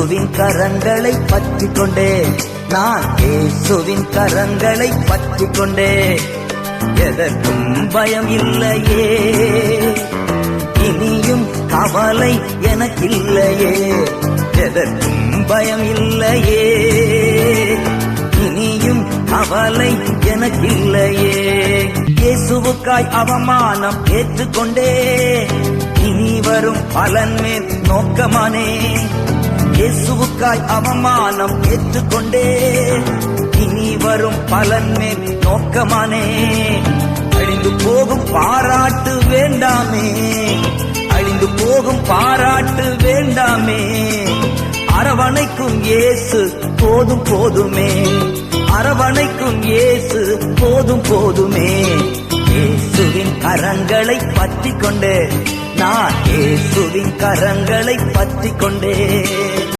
இயேசுவின் கரங்களை பற்றி கொண்டே, நான் இயேசுவின் கரங்களை பற்றி கொண்டே, எதற்கும் பயம் இல்லையே, இனியும் கவலை எனக்கில்லையே, எதற்கும் பயம் இல்லையே, இனியும் கவலை எனக்கில்லையே. இயேசுவுக்காய் அவமானம் ஏற்றுக்கொண்டே, இனி வரும் பலன் மேல் நோக்கமானே. இயேசுவுக்காய் அவமானம் ஏற்றுக்கொண்டே, இனி வரும் பலன் மேல் நோக்கமானே. அழிந்து போகும் பாராட்டு வேண்டாமே, அழிந்து போகும் பாராட்டு வேண்டாமே, அரவணைக்கும் இயேசு போதும் போதுமே, அரவணைக்கும் இயேசு போதும் போதுமே. இயேசுவின் கரங்களை பற்றி கொண்டே, நான் இயேசுவின் கரங்களை பற்றி கொண்டே.